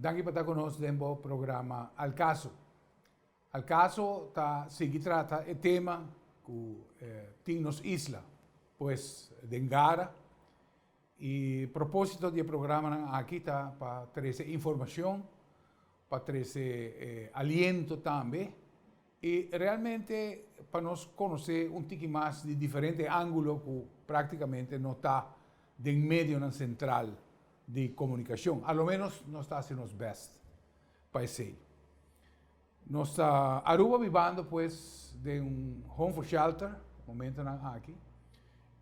Danke por estar conosco no programa Alcaso. Alcaso se trata el tema que tiene nos isla, pues de Ngara. Y propósito del programa aquí está para traer información, para traer aliento también. Y realmente para nos conocer un poco más de diferentes ángulos que prácticamente no está de en medio central de comunicación. A lo menos no está haciendo los best para ese. Nos está Aruba viviendo pues de un home for shelter, momento aquí.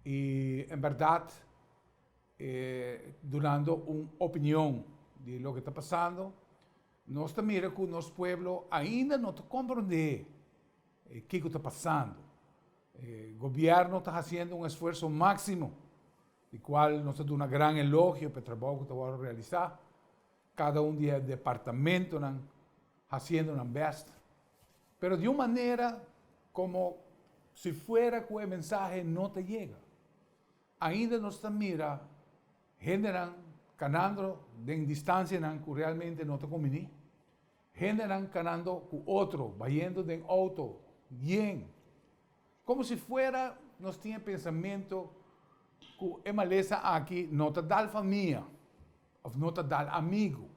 Y en verdad, dando una opinión de lo que está pasando, nos mira que nuestro pueblo ainda no comprende qué está pasando. El gobierno está haciendo un esfuerzo máximo, el cual nos da un gran elogio para el trabajo que está a realizar. Cada un día el departamento haciendo un best, pero de una manera como si fuera que el mensaje no te llega. Ainda nos mira, generan ganando de distancia que realmente no te conviene, generan ganando con otro, vayendo de auto, bien, como si fuera, nos tiene pensamiento que es maleza aquí, no te da familia, o no te da amigo.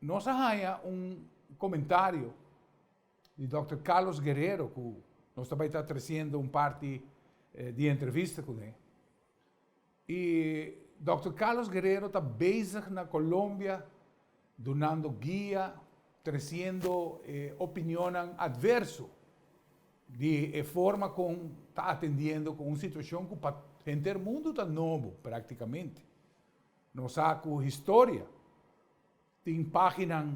Nos haya un comentario de Dr. Carlos Guerrero, que nos está trayendo un par de entrevistas con él. Y Dr. Carlos Guerrero está bezig en Colombia, donando guía, trayendo opinión adverso, de forma como está atendiendo con una situación que para gente del mundo está nuevo prácticamente. Nos saca historia. Tem página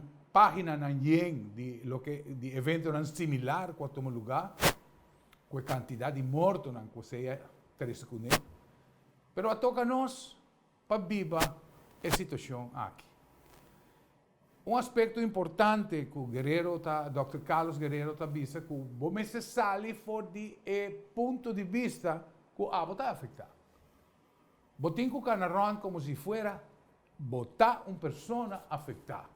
de lo que de eventos similar com o lugar, com a quantidade de mortos que você terá com ele. Pero a toca nós para viver a situação aqui. Um aspecto importante que o Dr. Carlos Guerrero está dizendo que você se sale fora de ponto de vista que a está afetado. Você tem que canarrón como se fuera botar uma pessoa afetada.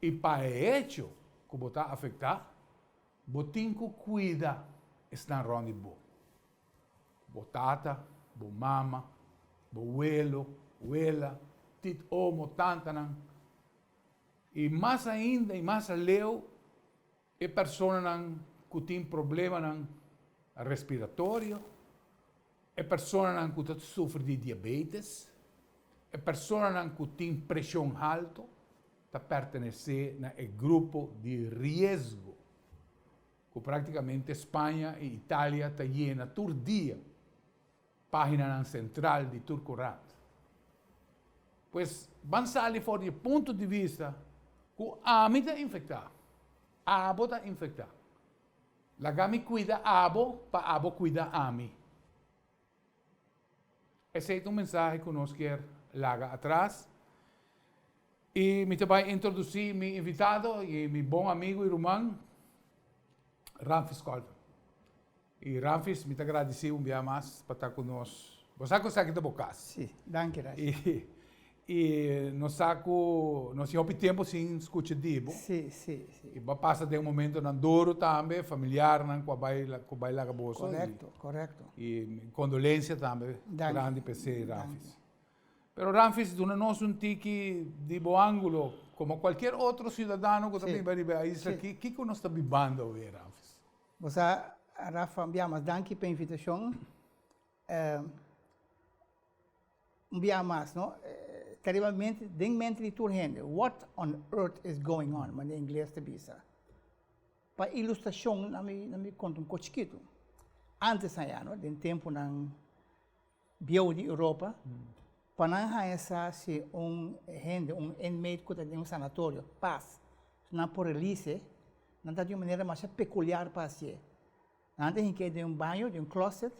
E para hecho que botar afetada, você tem que cuidar esta ronda de bo. Botata, bo mama, bo abuelo, abuela, tit homo, tantanan. E mais ainda, e mais além, é pessoa que tem problema respiratório, é pessoa que sofre de diabetes, é pessoa que tem pressão alta, está pertencer ao grupo de risco, que praticamente Espanha e Itália está llena todo dia, página central de Turcorrado. Pues van salir fora do ponto de vista que a mim está infectado, a abo está infectado. La gami cuida a abo, para abo cuida a mim. Esse é um mensagem que nós queremos largar atrás. E me vai introduzir meu invitado e meu bom amigo e irmão, Ramfis Colvin. E Ramfis, me agradece dia mais para estar conosco. Você consegue te bocar? Sim, danke. E nós temos tempo sem escutar dibo. Sim. E passa de momento na duro também, familiar, com a baila caboso. Correto. E condolência também, grande para você, Ramfis. Pero Ramfis, dona-nos tiki de bom ângulo, como qualquer outro cidadão que também vai viver isso aqui. O que nós estamos vivendo hoje, Ramfis? Você, Rafa, danke pela invitação. Não? Terrivelmente, denmente de turhende. What on earth is going on? Mas em inglês te bisa. Para ilustração, na me conto um cochiquito. Antes aí, no, de tempo na bio de Europa, para essa se inmate que tem um sanatório, paz, não por release, não está de uma maneira mais peculiar para si. Não tem que de um banho, de um closet,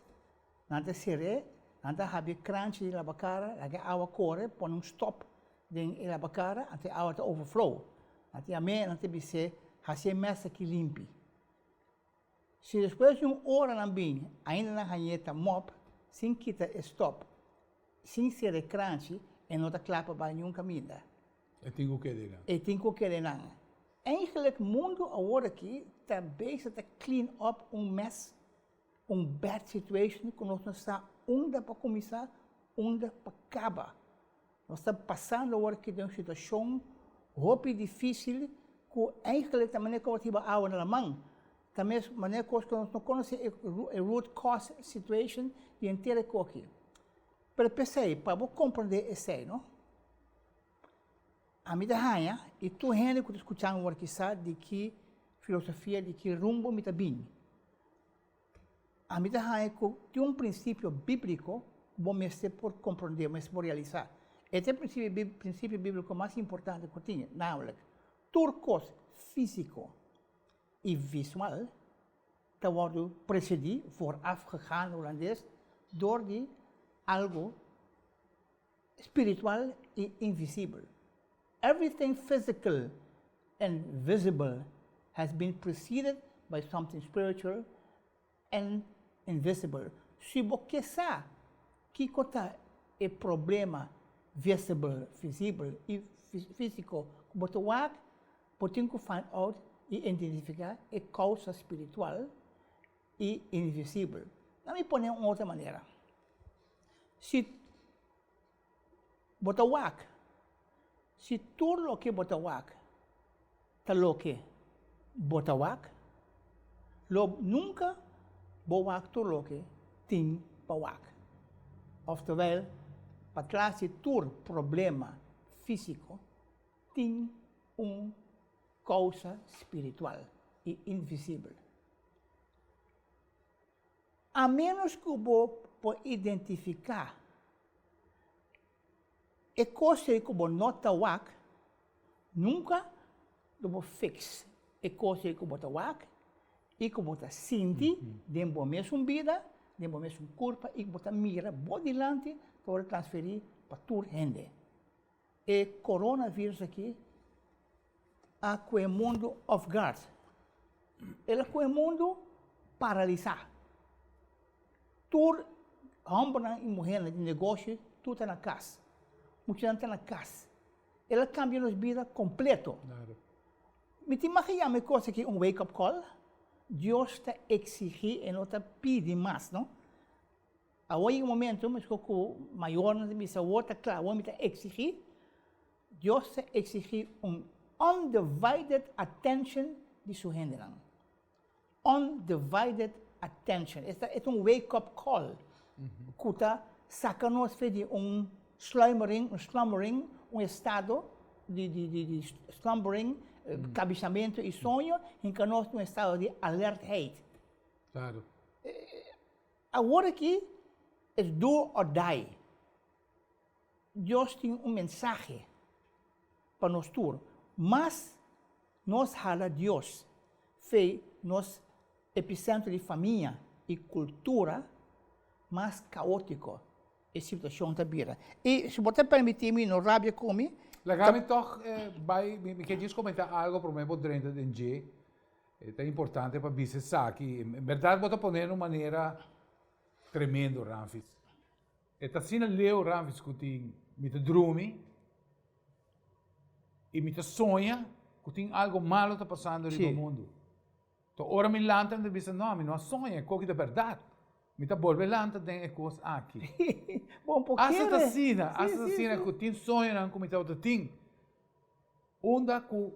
não tem seré. Anda habi crunch di labacara, lagi awa corre, pon um stop din labacara, até a awa overflow. Até a me, até bise, hace messa que limpe. Se depois de uma hora na bem, ainda na ranheta mop, sem kita stop, sem ser crunch, en nota klapa bij een camina. Eu tenho que dizer. E tem que renan. Eigenlijk mundo agora aqui está bezig te clean up mess, bad situation que nós está onde para começar, onde para acabar. Nós estamos passando agora aqui de uma situação roupa difícil que eigenlijk da maneira que eu tive a na mão, também maneira que nós não conhecemos a root cause situation de inteira aqui. Para pensar, para você compreender isso, não? A minha rainha, e tu gente que está escutando agora aqui sabe de que filosofia, de que rumbo me está bem. A minha rainha tem princípio bíblico, bom mestre por compreender, mas por realizar. Este é o princípio bíblico mais importante que eu tinha, namelijk, turcos físico e visual, te worden precedido, voorafgegaan holandês, door die algo spiritual e invisível. Everything physical and visible has been preceded by something spiritual and invisible. Se você sabe que é problema visible, visível e físico, você vai find out e identificar a causa espiritual e invisível. Não me põe uma outra maneira. Se você vai, se tudo o que você vai, está o que você vai, nunca vai tudo o que tem para vai. Oftewel, para trás de todo problema físico, tem causa espiritual e invisível. A menos que você identificar a coisa que você não está nunca você fixa a coisa que você está e que você sente dentro da mesma vida, dentro da mesma corpo e que você mira por delante para transferir para toda a gente. E coronavírus aqui a que o mundo off guard. Ele que o mundo paralisado. Todo homem e mulher de negócio, tudo está na casa. Muita gente está na casa. Ele cambia as vidas completo. Claro. Me te imagina uma coisa que wake-up call. Deus está exigindo e não está pedindo mais, não? A hoje momento, mas que o maior não tem outra claro, o está exigindo. Deus está exigindo undivided attention de sua gente. Undivided attention. É wake-up call. Que está sacando de slumbering, estado de slumbering, cabeçamento e sonho, em que nós temos um estado de alertheid. Claro. Agora aqui é do or die. Deus tem mensagem para nós todos, mas nós fala Deus, fez nós epicentro de família e cultura mais caótico a situação da vida. E se você permitir-me, no rábia comigo, Legal, toch, me queria comentar algo para mim, dentro de NG. É importante para você que, em verdade, vou poner de uma maneira tremenda, Ramfis. Está sendo leu, Ramfis, que me drome e me sonha que tem algo malo está passando no mundo. Então, ora me lanta e diz, não sonha, é coisa de verdade. Me está volvendo lanta tem coisa aqui. Bom, porque assassina que tem sonho não como está outra tem. Onda que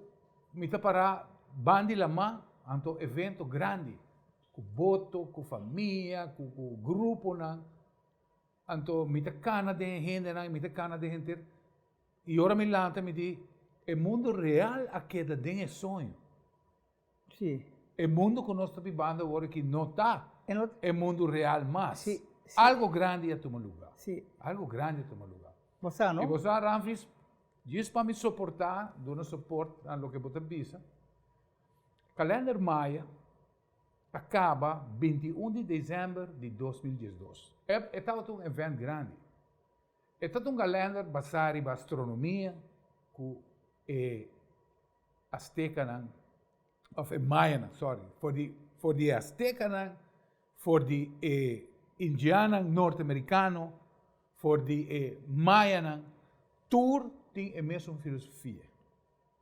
me está para bandi lama anto evento grande, com boto, com família, com grupo não. Anto me está cana de gente não, me está cana de gente. E ora me lanta me diz, o mundo real aqui da tem sonho. Sim. O mundo que nós estamos vivendo agora que não está. É mundo real mais. Sí, sí. Algo grande a tomar lugar. Sí. Algo grande a tomar lugar. Você não? E você, Ramfis, diz para me suportar, dando suporte a lo que você pensa. Calendário Maia acaba 21 de dezembro de 2012. É um evento grande. É um calendário baseado em astronomia, que é azteca, of Maia, sorry, for the azteca, for the indiano norte-americano, for the Mayan, Tudo tem a mesma filosofia,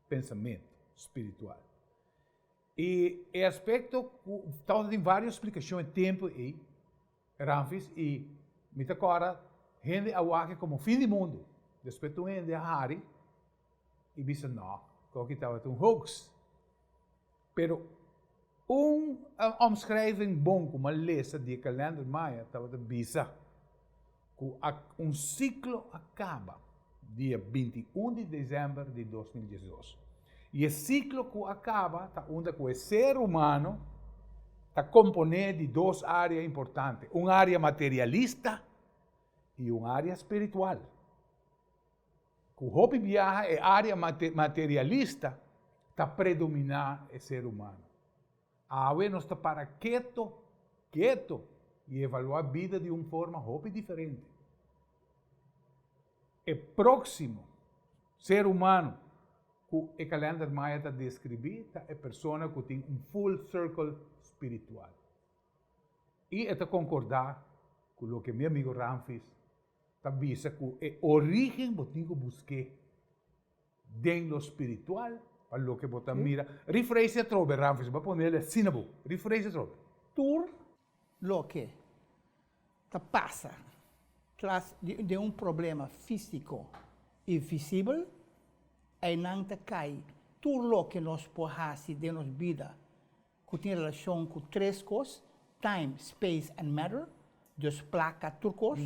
pensamento espiritual. E é aspecto, talvez tem várias explicações, tempo e Ramfis, e muita agora, gente awake como fim do mundo. Depois tu gente Hari, e disse, não, que estava um hoax. Pero, omschrijving bom, como a lesa de calendário Maia, estava de bisa, que ciclo acaba dia 21 de dezembro de 2018. E esse ciclo que acaba, onde o ser humano está composto de duas áreas importantes, uma área materialista e uma área espiritual. O hobby viaja é área materialista, está predominar o ser humano. A ave não está para quieto, e evaluar a vida de uma forma hobby diferente. O próximo ser humano que o calendário Maia está descrevendo é a pessoa que tem um full circle espiritual. E está concordar com o que meu amigo Ramfis está dizendo, que a origem que eu busquei dentro do espiritual, para o que você mira. Refreia trobe, Ramfis, vai pôr ele assim, refreia trobe. Tudo o que passa de um problema físico e visível, aí não cai. Tudo o que nós podemos fazer de nossa vida, que tem relação com três coisas, time, space and matter, dos placas turcos,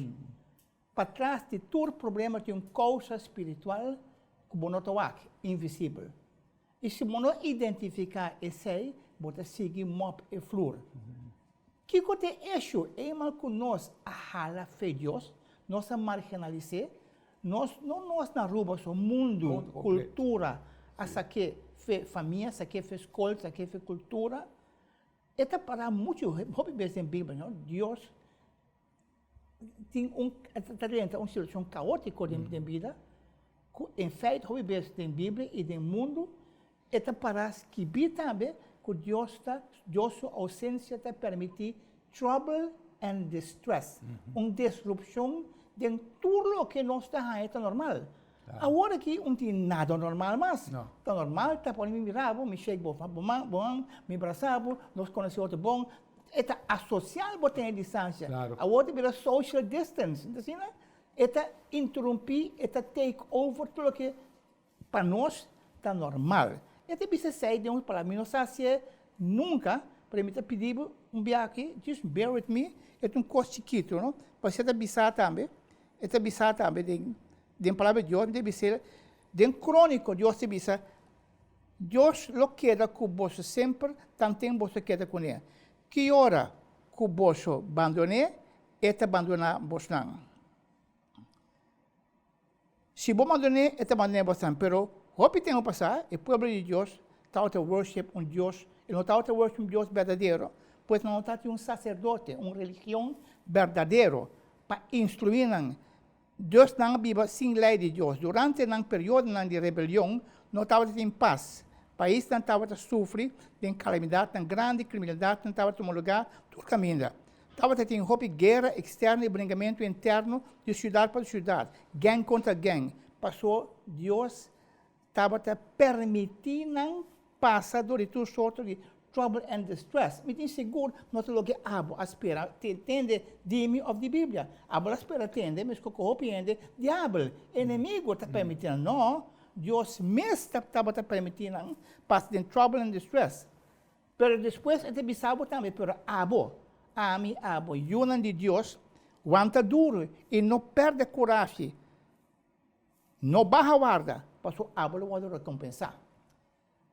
para trás de todo problema tem uma causa espiritual que não está invisível. E se não identificar esse, você segue mop e flor. Que coisa é isso? É mal que nós a fé de Deus, nós a marginalizar, nós na rua, o mundo, cultura, essa que é família, essa que é escola, essa que é cultura. É para muito, hobby bem em Bíblia, não? Deus tem uma situação caótica na vida, em feito, hobby bem em Bíblia e no mundo, é para que também que Deus sua ausência te permite trouble and distress, uma disrupção de tudo o que nós está normal. Agora que não tem nada normal, mas está normal, está por me mirar, me chega bom, me abraçar, nós conhecemos outro bom, está associado botar a distância. Agora vira social distance, assim, né? Está interromper, está take over tudo o que para nós está normal. Este bisa sair de para mim não sabe nunca para mim pedir viagem, just bear with me, é coisa chiquito, não? Para você bisa também de palavra de Deus, deve ser de crônico Deus te bisa. Deus lo queda com você sempre, tanto você queda com ele. Que hora que você abandone, abandonar você não. Se você abandonar, abandonar você não, pero hope tem que passar, o povo de Deus está a worship Deus, e não está a worship Deus verdadeiro, pois não está um sacerdote, uma religião verdadeiro, para instruir. Deus não vive sem lei de Deus. Durante o período de rebelião, não estava em paz. O país não estava a sofrer de calamidade, de grande criminalidade, não estava em um lugar, tudo caminha. Estava a ter guerra externa e brincamento interno de cidade para cidade, gang contra gang. Passou, Deus estava a permitir não passar de tudo sorte de trouble and distress. Me tem seguro, nós temos que espera, entende, dime of the Bíblia. Abo espera, entende, mas que compreende, diabo, inimigo está permitindo, não, Deus mesmo estava permitindo passar de trouble and distress. Pero depois, ele bisabo também, pero abo, yunan de Deus, aguanta duro e não perde coragem, não barra guarda, passou abo lo vai recompensar.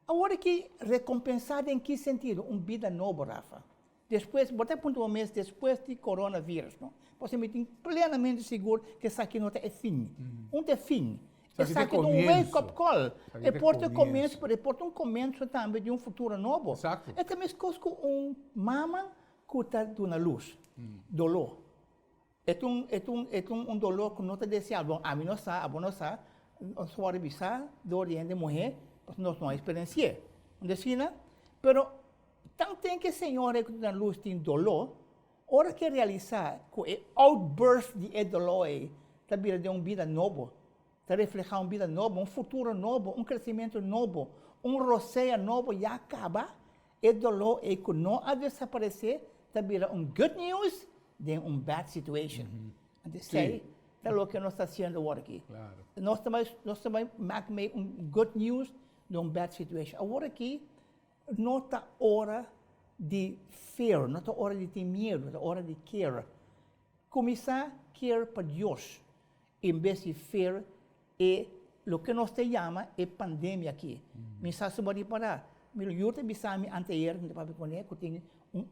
Agora que recompensar em que sentido? Vida nova, Rafa. Depois, botar ponto um mês depois de coronavírus, não? Você me tem plenamente seguro que isso aqui não é fim. Não é fim. Isso aqui é um wake-up call. É porta começo, porta um começo também de um futuro novo. Exato. É também coisa com mama que está dando luz, dolor. É um dolor que não está desejado. A mim não sabe, não sabe, revisar, do oriente morrer, nós não experienciamos. Defina, pero tanto tem que o Senhor que na luz tem dolor, hora que realizar que o outburst de dolor está virando de uma vida nova, te reflejar uma vida nova, futuro novo, crescimento novo, roceio novo, já acaba, e dolor é que não há de desaparecer, te vira good news, de bad situation. Então, sei, é o que nós estamos fazendo agora aqui. Claro. Nós também make good news de bad situation. Agora aqui, não está hora de fear, não está hora de ter medo, está hora de care. Começar a care para Deus, em vez de fear, é o que nós chamamos de pandemia aqui. Me está sobre parar. Eu te avisei anterior, que tem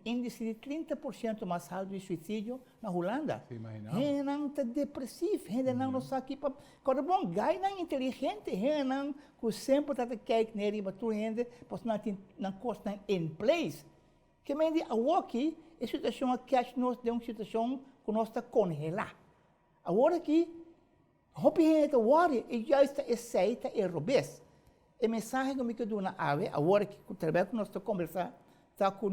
índice de 30% mais alto de suicídio na Holanda. Gente não está depressivo, gente não está aqui para... Quando bom, gai não inteligente, gente não que sempre está querendo nele, mas tu gente, porque não costa em place. Que me diz, aqui, a situação aqui é uma situação que nós está congelar. Agora aqui, hope gente worry, e já está aceita e robês. A mensagem que me quero dar agora que trabalho que nós estamos conversando, está que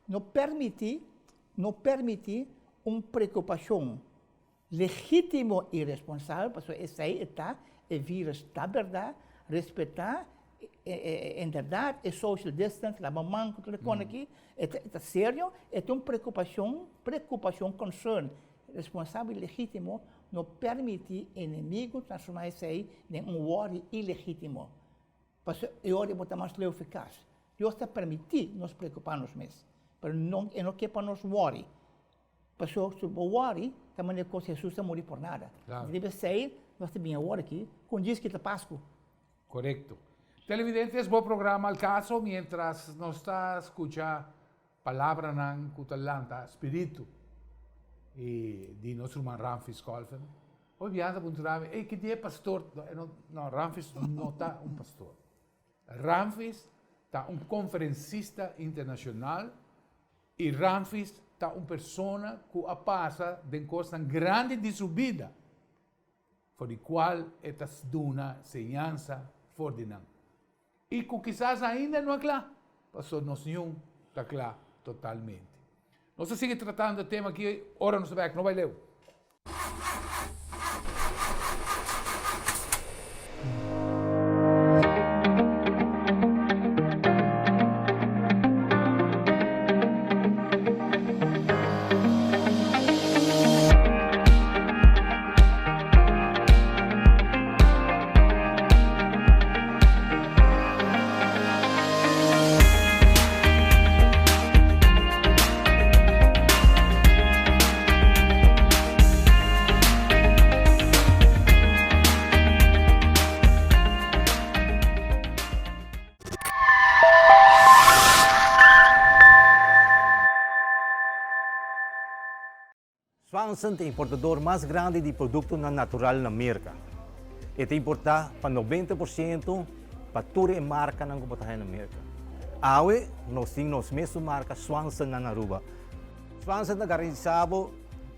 não permitir uma preocupação legítima e responsável, porque essa aí está, é vírus está verdade, respeitar, em verdade, é social distance, lavar mão, tudo aqui, é sério, é uma preocupação, concern, responsável e legítimo, não permitir inimigo transformar isso aí em worry ilegítimo. Porque eu vou botar mais eficaz. Deus está permitindo nos preocuparmos mesmo, mas não é para nos worry. Porque se o worry, também é coisa Jesus está morrer por nada. Claro. Deve ser, nós temos worry aqui, com diz que está Páscoa. Correcto. Televidentes, bom programa Alcaso, mientras nos está escuchando palavra nan kutalanta, espírito. E di nostro man Ramfis Colfen. Poi vianda punturame, e che è pastor? No, Ramfis non è un pastor. Ramfis è un conferencista internazionale e Ramfis è una persona che ha passato da cosa grande di sua vita, per la quale è stata una segnanza fuori. E che chissà ainda non è chiaro, perché non è chiaro totalmente. Nós seguimos tratando do tema aqui, ora não sabe, não vai ler. Speranza é o importador mais grande de produtos naturais na América. E importa para 90% para toda a marca na América. Hoje, nós temos a mesma marca Speranza na Aruba. Speranza é garantizado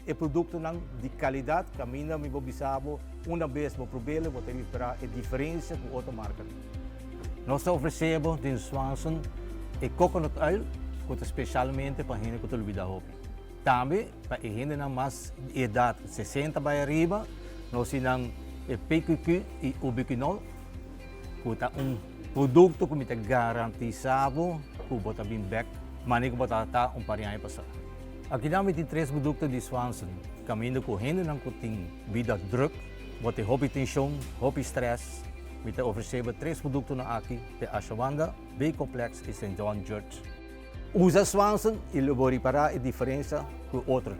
e produto de qualidade que a mim me observo uma vez no problema vou ter a diferença com outra marca. Nós oferecemos de Speranza e coconut oil, especialmente para a gente que tem vida. Também, para a gente mais idade 60 para arriba, nós temos o PQQ e o biquinol, que é produto que é garantizado que bota bem back, mas não bota parinha passar. Aqui nós temos 3 produtos de Speranza, caminho com a gente que tem vida druk, bota hobby tensão, hobby stress, nós oferecemos 3 produtos aqui, de Ashwanda, B-Complex e St. John Church. Usa Speranza e vou reparar a diferença com o outro.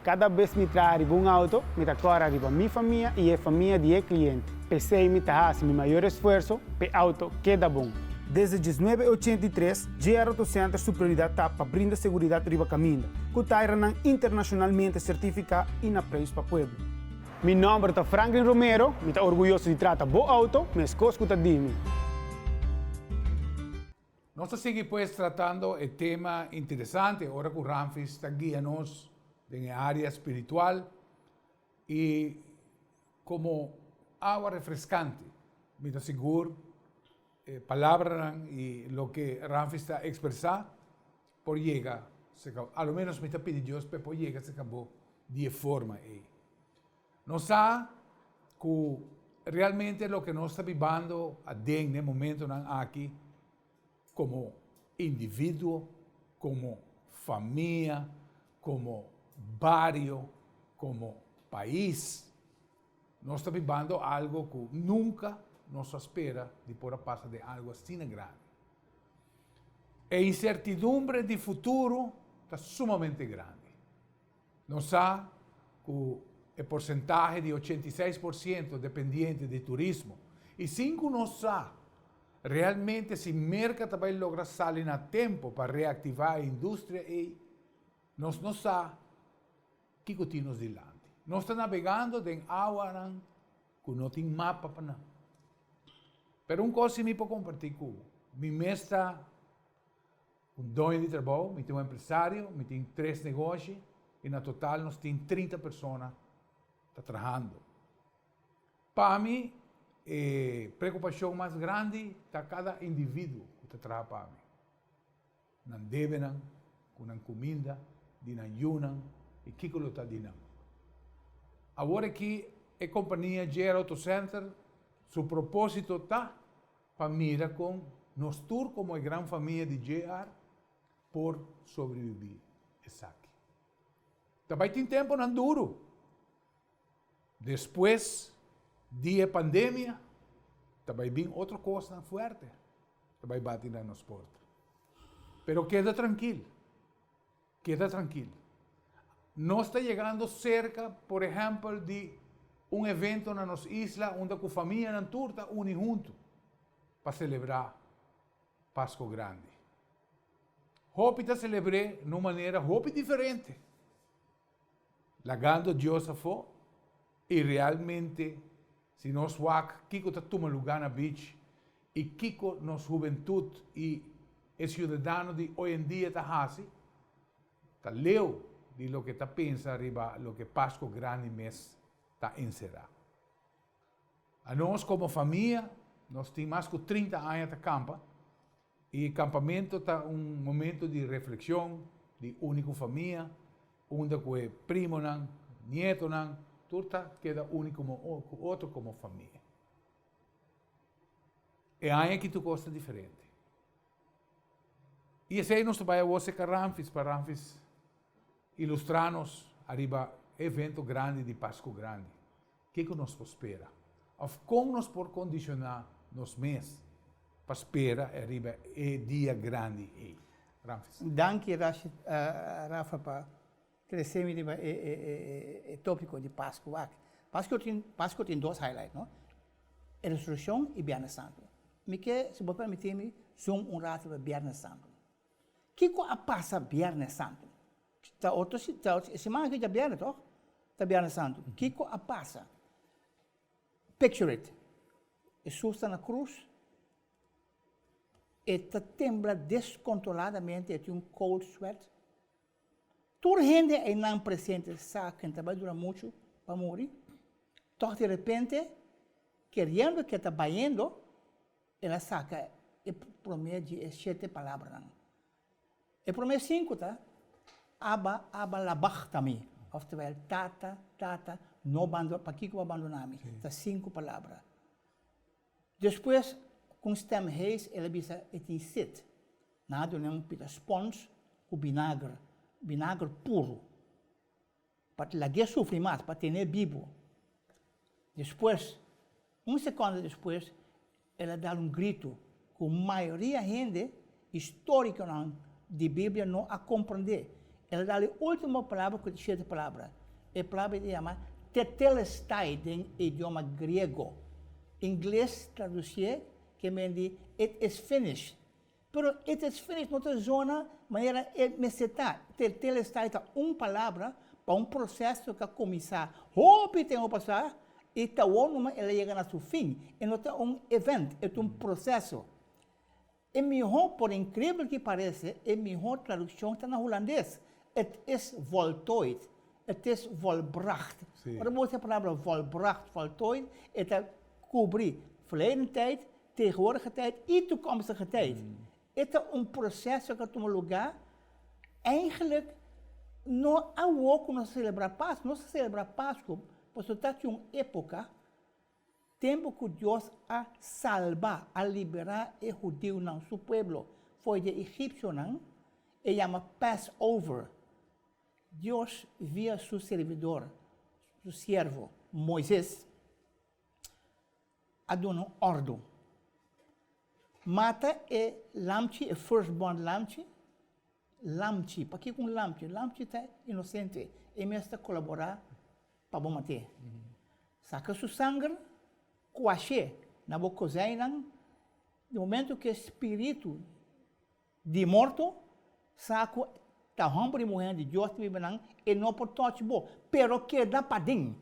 Cada vez que trago um auto, me decora para minha família e a família do cliente. Pensei que fazer meu maior esforço para o auto queda bom. Desde 1983, GR Auto Center sua prioridade está para brindar segurança para o caminho, que está internacionalmente certificado e na preço para o povo. Meu nome é Franklin Romero, me está orgulhoso de tratar bom auto, mas coisa que está dimi. Nós seguimos pues tratando o tema interessante, agora que o Ramfis está guiando-nos na área espiritual e como água refrescante, me está seguro palabras y lo que Ramfi está expresando, por llegar, a lo menos me está pidiendo Dios, pero por llegar se acabó de forma ahí. No sabe que realmente lo que nos está viviendo en el momento aquí, como individuo, como familia, como barrio, como país, nos está viviendo algo que nunca nos espera de poder pasar de algo así grande. A incertidumbre de futuro está sumamente grande. Nos sabe que el porcentaje de 86% dependiente de turismo. Y sin que nos sabe realmente si el mercado también logra salir a tiempo para reactivar la industria, nos sabe que continuamos adelante. Nós estamos navegando em água que não tem mapa para nada. Pero coisa que me pode compartilhar com me mestra dono de trabalho, me tem empresário, me tem 3 negócios e na total nós temos 30 pessoas trabalhando. Para mim, a preocupação mais grande está cada indivíduo que trabalha para mim. Não deve, com comida, de ayunan e que lo está dinando. Agora que a companhia GR Auto Center, seu propósito está para mirar com nós todos como a grande família de GR por sobreviver. Exato. Também tem tempo não duro. Depois da pandemia, também vem outra coisa forte. Também bate na nossa porta. Pero queda tranquilo. Queda tranquilo. Não está chegando cerca, por exemplo, de evento na nossa isla onde a família não turta une junto para celebrar Páscoa Grande. Hope está celebrando de uma maneira diferente. Lagando Deus a fora e realmente, se nós vamos, Kiko está tomando lugar na beach e Kiko, nossa juventude e o cidadão de hoje em dia está assim, está leu de lo que está pensando arriba, lo que Páscoa Grande mês está encerrado. A nós, como família, nós temos mais de 30 anos de campa, e o campamento está momento de reflexão, de única família, onde o primo, nieto, tudo queda único como outro como família. É aí que tu gosta diferente. E esse aí nós trabalhamos com Ramfis, para Ramfis ilustrar-nos arriba evento grande de Páscoa Grande. O que nos espera? Of como nos por condicionar nos meses para esperar arriba e dia grande. Ramfis. Danke, Rafa, para trazer o tópico de Páscoa. Páscoa tem 2 highlights, não? A ressurreição e Viernes Santo. Me quer, se você permitir-me, zoom rato para Viernes Santo. O que passa Viernes Santo? Semana que já Viernes, toch? Está Viernes Santo. O que passa? Picture it. Jesus está na cruz. E tembla descontroladamente, tem cold sweat. Toda gente é não presente, sabe que vai durar muito para morrer. Então, de repente, querendo que está banhando, ela saca e promete 7 palavras. E promete 5, tá? Aba labach também. Oftewel, tata, não abandonar, para que eu abandonar-me? Está 5 palavras. Depois, com stem reis, ela diz que sit. Nada, não pita spons com vinagre puro. Para lagar sofrer mais, para ter vivo. Depois, segundo depois, ela dá grito que a maioria da gente histórica de Bíblia não a compreender. Ela dá a última palavra, que é 7 palavras. A palavra se chama tetelestai, em idioma grego. Em inglês, traduzir, que diz, it is finished. Pero it is finished, não é zona, maneira me setar. Tetelestai é uma palavra para processo que começar. Hope tem que passar, e está bom, ela chega no seu fim. E não é evento, é processo. É melhor, por incrível que pareça, a melhor tradução está na holandês. Het is voltooid. Het is volbracht. Wat moet de palavra volbracht, voltooid? Het cobrir verleden tijd, tegenwoordige tijd en toekomstige tijd. Het is een proces dat op een lugar eigenlijk não há o nós celebrar Páscoa, nós celebrar Páscoa, porque está uma época, tempo que Deus a salvar, a liberar o judeu não, seu povo, foi de egípcio não, e chama Passover. Deus via seu servidor, seu servo, Moisés, a dar uma ordem. Mata e lamchi, e firstborn lamchi, para que com lamchi? Lamchi está inocente, e mesmo está colaborar para bom matar. Saca seu sangue, coache, na boca cozinha, no momento que o espírito de morto, saco, tá rompo de morrer de Deus, e não pode tocar bom, pero que dá para dentro.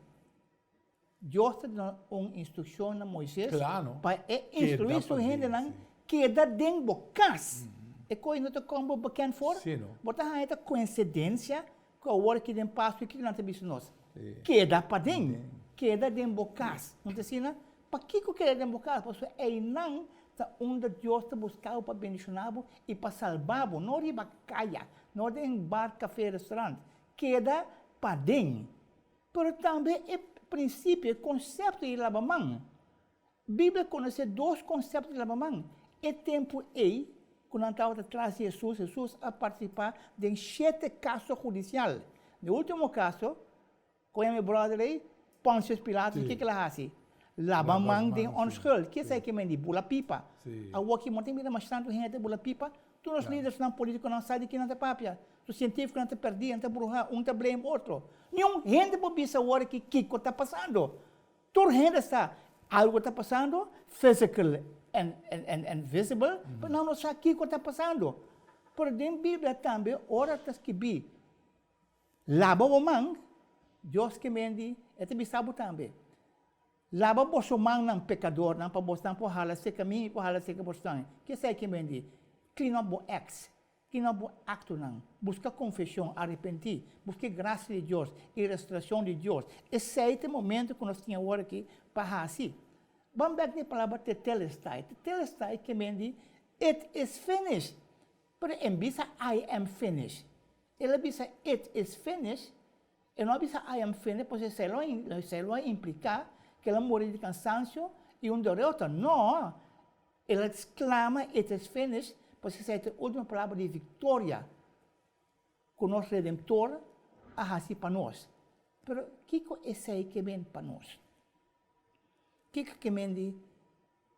Deus dá uma instrução a Moisés, para instruir sua gente, que dá dentro do cas. E coisa não te como bacana fora, botar aí a coincidência com a hora que tem passo e que não tem visto nós. Que dá para dentro, que dá dentro do cas. Não te ensina? Para que que é dentro do cas? Porque é não tá onde Deus está buscando para bendicionar e para salvar, não de bacaia, não de bar, café, restaurante. Que dá para dentro. Mas também é princípio, conceito de lavamão. A Bíblia conhece dois conceitos de lavamão. É tempo quando estava atrás de Jesus, Jesus a participar de 7 casos judiciais. No último caso, com meu brother aí, Pôncio Pilatos, o que ele faz? Lavamão de onschuld. Que é que me diz? Bula pipa. A que monta mira mais tanto gente bula pipa. Tu os líderes não políticos não sabem que não tem papia. Tu científico não te perdi, não te bruxa, te blame outro. Nenhum gente pode pensar agora que está passando. Toda gente está, algo está passando, physical and visible, mas não sabe o que está passando. Por dentro da Bíblia também, ora está escrito, lava o mão, Deus que mende, é te bisabo também. Lava o mão não pecador, não para bostar, para hala se caminho, para hala se que bostar. Que sei que mende? Clean up o ex. Que não é acto não, busca confissão, arrepentir, busca graça de Deus e restauração de Deus. Esse é o momento que nós tínhamos agora aqui para assim. Vamos ver a palavra tetelestai. Tetelestai que me diz, it is finished. Pero em bisa I am finished. Ele bisa it is finished. E não bisa I am finished, porque se lo implica que ela morre de cansaço e derrota. Não. Ele exclama it is finished. Porque essa é a última palavra de vitória com o nosso Redentor a assim para nós. Mas o que é isso que vem para nós? O que vem de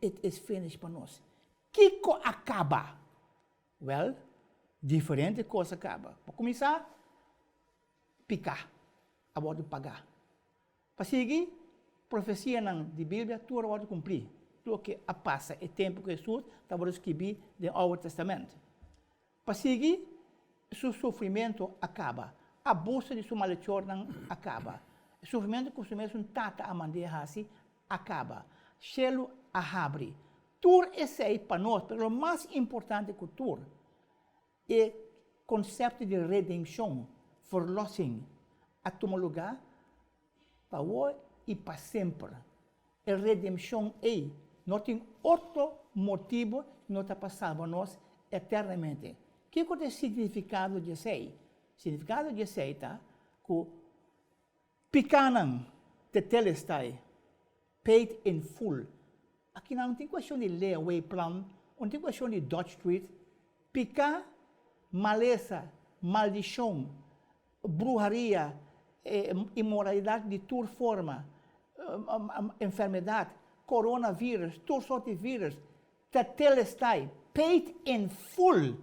it is finished para nós? O que acaba? Well, diferente coisa acaba. Para começar, picar, a bordo de pagar. Para seguir, profecia de Bíblia, tu a bordo de cumprir. Tudo que passa é tempo que Jesus estava escrevendo no Novo Testamento. Para seguir, seu sofrimento acaba. A bolsa de sua maldição acaba. O sofrimento que o mesmo tata a manter assim acaba. Céu abre. Tudo isso é para nós, mas o mais importante que tudo é o conceito de redenção, verlossing, a tomar lugar para hoje e para sempre. A redenção é não tem outro motivo não está para salvar nós eternamente. O que é o significado de sei? O significado de sei está que picanam tetelestai, paid in full. Aqui não tem questão de layaway plan, não tem questão de Dodge Street. Picar, maleza, maldição, bruxaria, imoralidade de toda forma, enfermidade, coronavírus, todo sorte de vírus, tetelestai, paid in full,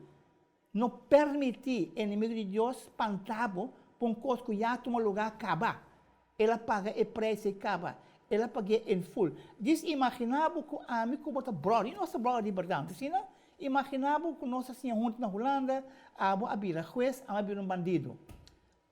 não permitir inimigo de Deus pantabo para um coisa que já toma lugar acabar. Ela paga o preço e acaba. Ela paga in full. Diz imaginava que a amigo bota brother, e nossa brother de verdade, assim, não? Imaginava que nós assim juntos na Holanda, a vira juiz, a vira bandido.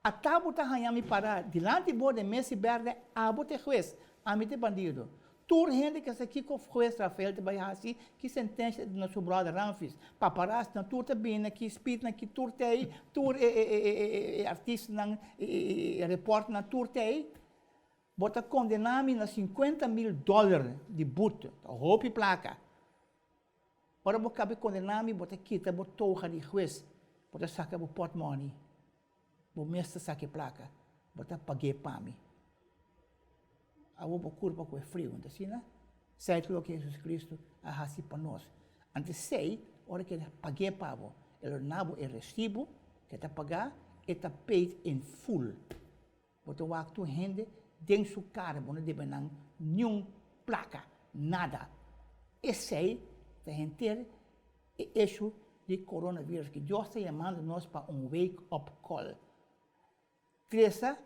A tabu tá ganhando para delante de Messi Verde, a bote juiz, a mim bandido. Toda gente que está aqui com o juiz Rafael de Bahia, que sentença de nosso brother Ramfis, paparazzi, na turta bem, que espírito, na que turta aí, turta artista, na repórter, na turta aí, bota condenar-me na $50 mil de buto, roupa e placa. Ora bo cabe condenar-me, bota quita, bo toja de juiz, bota saca bo pot money, bo mestre saque placa, bota paguei para mim. A bo curva com é frio, então assim, né? Sei que o que Jesus Cristo a assim para nós. Antes sei, ora que ele paguei para bo, ele nabo é recibo, que está pagar, está paid in full. Bota o acto rende dentro do cara, bo não deve não nenhum placa, nada. Esse aí a gente é eixo de coronavírus, que Deus está chamando nós para wake-up call. Terça,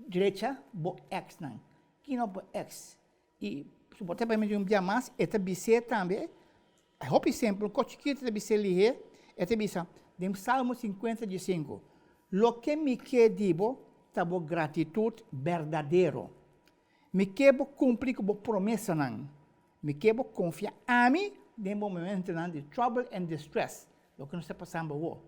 direita, bo X não. Que não bo X. E se botar para mim um dia mais, esta BC também, por exemplo, o que esta BC ali esta BC, de Salmo 55, lo que me digo, tá bo gratitude verdadeiro. Me quebo cumprir com promessa não. Me quebo confiar a mim, de momento de trouble and distress, o que não está passando agora.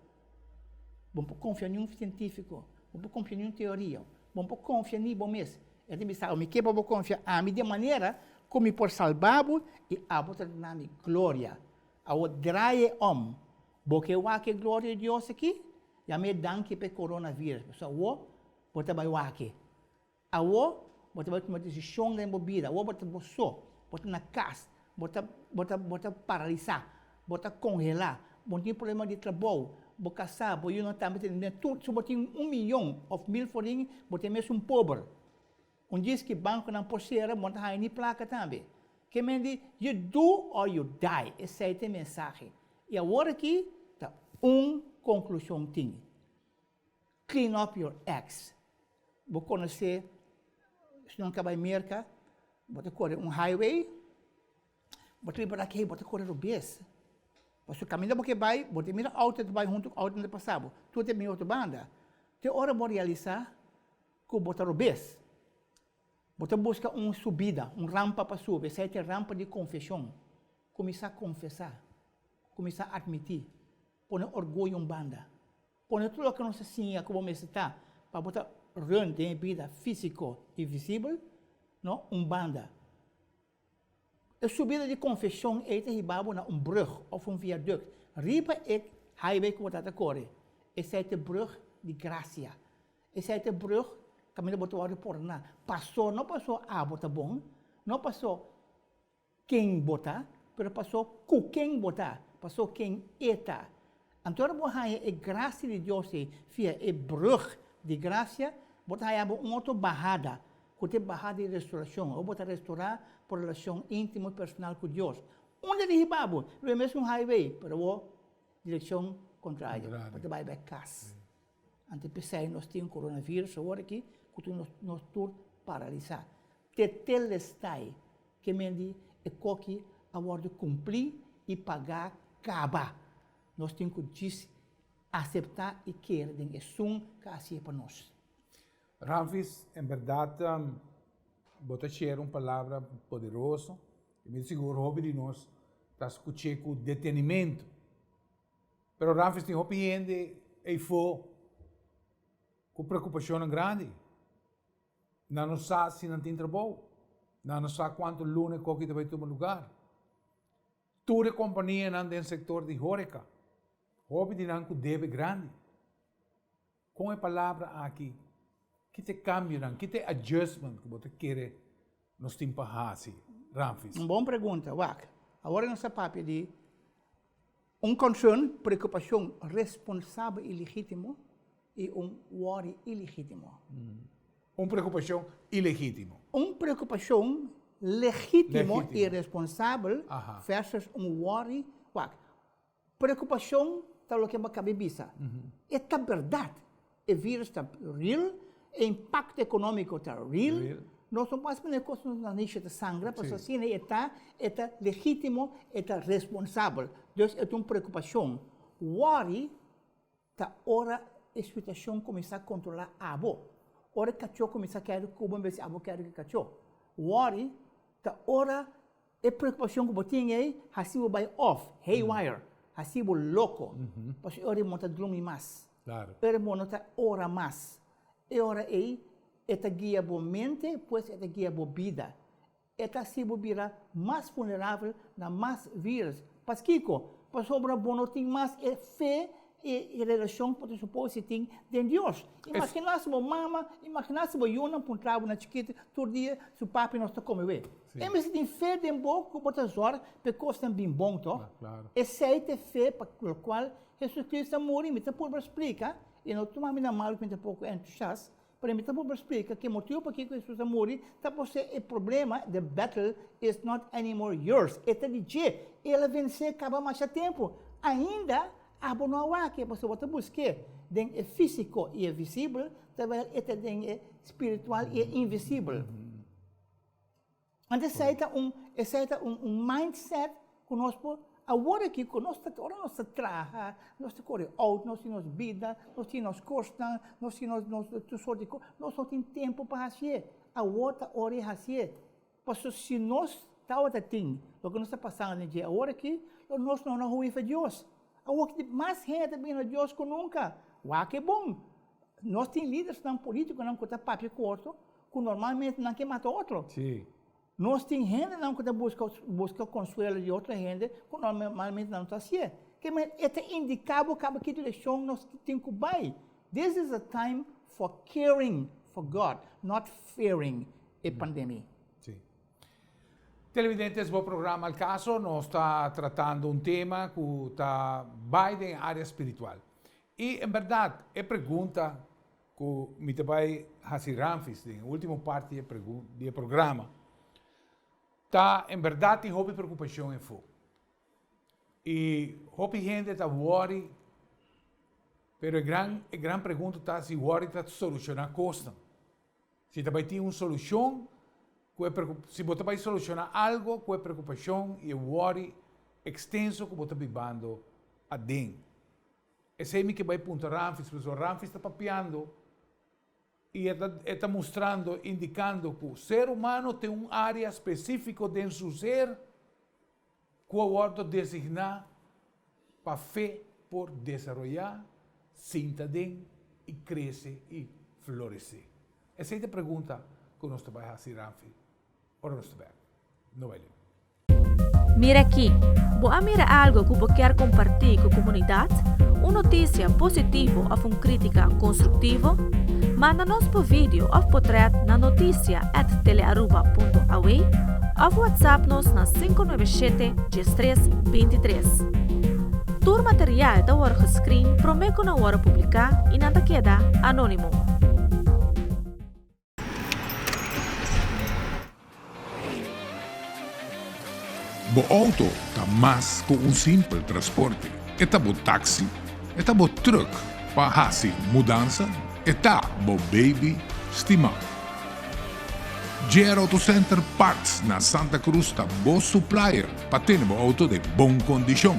Vamos confiar em um científico, vamos confiar em uma teoria, vamos confiar em bom mês. É de missão, me quebra vou confiar a mim de maneira como por salvá-lo e a botar na minha glória. A o draie porque eu acho que glória de Deus aqui, já me danke para coronavírus. Só o bota vai o aqui. A o bota vai tomar decisão na vida, o bota bota na casa. Bota paralisar, bota congelar, bota problema de trabalho, bota casar, bota não tá metendo tudo, se bota 1 milhão of mil forinhos, bota mesmo pobre. Diz que banco não posseira, bota aí nem placa também. Que me diz, you do or you die, essa é a mensagem. E agora aqui, tá conclusão tem. Clean up your acts. Vou conhecer, se não acabar em merca, bota correr highway, bota ir para aqui, bota correr o bes. Mas o caminho porque vai, bota mira auto vai junto com auto de passado. Tu tem minha outra banda. Te hora vou realizar que botar o bes. Bota busca subida, rampa para subir. Essa é a rampa de confissão. Começar a confessar, começar a admitir, põe orgulho em banda. Põe tudo o que não se sinha como me está, para botar run de vida físico e visível, não, banda. A subida de confissão é ribabo na brug of viaduct. Riba é highway que você corre. Esse é o brug de graça. Esse é o brug que me botou a repor na. Passou, não passou a botar bom, não passou quem botar, mas passou com quem botar, passou quem eta. Então, é graça de Deus, é brug de graça, botar aí uma outra barrada. Que barrada de restauração, ou botar restaurar por relação íntima e personal com Deus. Onde é ribabo? É mesmo highway, para a direção contrária. Para vai para casa. Antes de pensar, nós temos coronavírus, agora aqui, que nós estamos paralisados. Tetelestai, que me diz, é que a hora de cumprir e pagar, acaba. Nós temos que aceitar e querer, é som que assim é para nós. Ramfis, em verdade, bota cheiro uma palavra poderosa, e me seguro hobby de nós, está escutando com detenimento. Pero Ramfis tem hobby ainda e foi com preocupação grande. Não sabe se não tem trabalho, não sabe quanto lunes que vai tomar lugar. Toda a companhia não tem setor de hóreca, hobby de não deve grande. Com a palavra aqui, que te cambia, que te adjustment que você quer nos tempos assim, Ramfis? Uma boa pergunta, Wak. Agora nós papo de concern, preocupação responsável e legítimo e worry ilegítimo. Uma preocupação ilegítima. Uma preocupação legítimo e responsável versus worry, Wak. Preocupação está o que vai caber bisa. Esta verdade, o vírus está real, o impacto econômico está real. Nós não podemos fazer coisas na nicha de sangue, porque assim está legítimo, está responsável. Então, é uma preocupação. Worry, está hora a situação começar a controlar a abo. Hora que cachorro começar a querer que o bom a abo quer que cachorro. Worry, está hora a preocupação que você tem aí, assim vai off, haywire, assim vai louco. Porque hora monta dormir mais. Claro. Hora monta hora mais. E hora aí, esta guia boa mente, pois esta guia boa vida. Esta se vira mais vulnerável na mais vírus Pas Kiko, pas sobra bono tem mais fé e relação que você supõe tem de Deus. Imagina se mama, imagina se eu não encontrava na chiquita, todo dia seu papi não está comendo. E mas tem fé de boa que você zorra, porque é bem bom, tá? Claro. Essa é fé para o qual Jesus Cristo morreu, me tá por explicar, e não toma na mal que me pouco entusiasta, para me tá por explicar que o motivo para que Jesus morreu, tá por ser o problema, the battle is not anymore yours. Eta dizer, ela vencer acaba mais tempo. Ainda abonoa que você bota buscar den é físico e é visível, também é den é espiritual e é invisível. Então esse é mindset conosco agora que conosco agora nós trabalha, nós corre out, nós temos vida, nós temos costa, nós temos tudo sorte de coisa, nós não temos tempo para fazer. A outra hora fazer. Porque se nós tal tem, o que nós está passando no dia agora que nós não ouvimos Deus. O que mais gente bem a Deus que nunca. O que é bom. Nós temos líderes não políticos não que tá papo curto, que normalmente não quer matar outro. Sim. Nós temos gente não que busca consuelo de outra gente, que normalmente não está assim. Que é indicável que direção nós temos que ir. This is a time for caring for God, not fearing a pandemia. Sim. Televidentes, o programa Alcaso nós está tratando um tema que está bem na área espiritual. E, em verdade, a pergunta que me vai fazer antes, na última parte do programa, está, em verdade, tem hobby preocupação em fogo. E hobby gente está worry, mas a grande pergunta está se worry está solucionar a costa. Se também tem uma solução, se você vai solucionar algo com a preocupação e o worry extenso que você está vivendo adentro. Esse é o que vai apontar Ramfis, porque o Ramfis está papiando e está mostrando, indicando que o ser humano tem uma área específica dentro do seu ser que o ordem designar para fé por desenvolver, sinta dentro e crescer e florescer. Essa é a pergunta que nós vamos fazer, Ramfis. Ora nós vamos. Não vai ler. Mira aqui, boa mira algo que você quer compartilhar com a comunidade? Uma notícia positiva ou uma crítica construtiva? Manda-nos por vídeo ou portrait na noticia@telearuba.aw ou WhatsApp-nos na 597-1323. Todo material da hora gescreen promete na hora publicar e nada queda anônimo. O auto está mais que um simples transporte. É o táxi, é o truck para fazer mudança, é o baby estimado. GR Auto Center Parts na Santa Cruz está bom supplier para ter o auto de boa condição.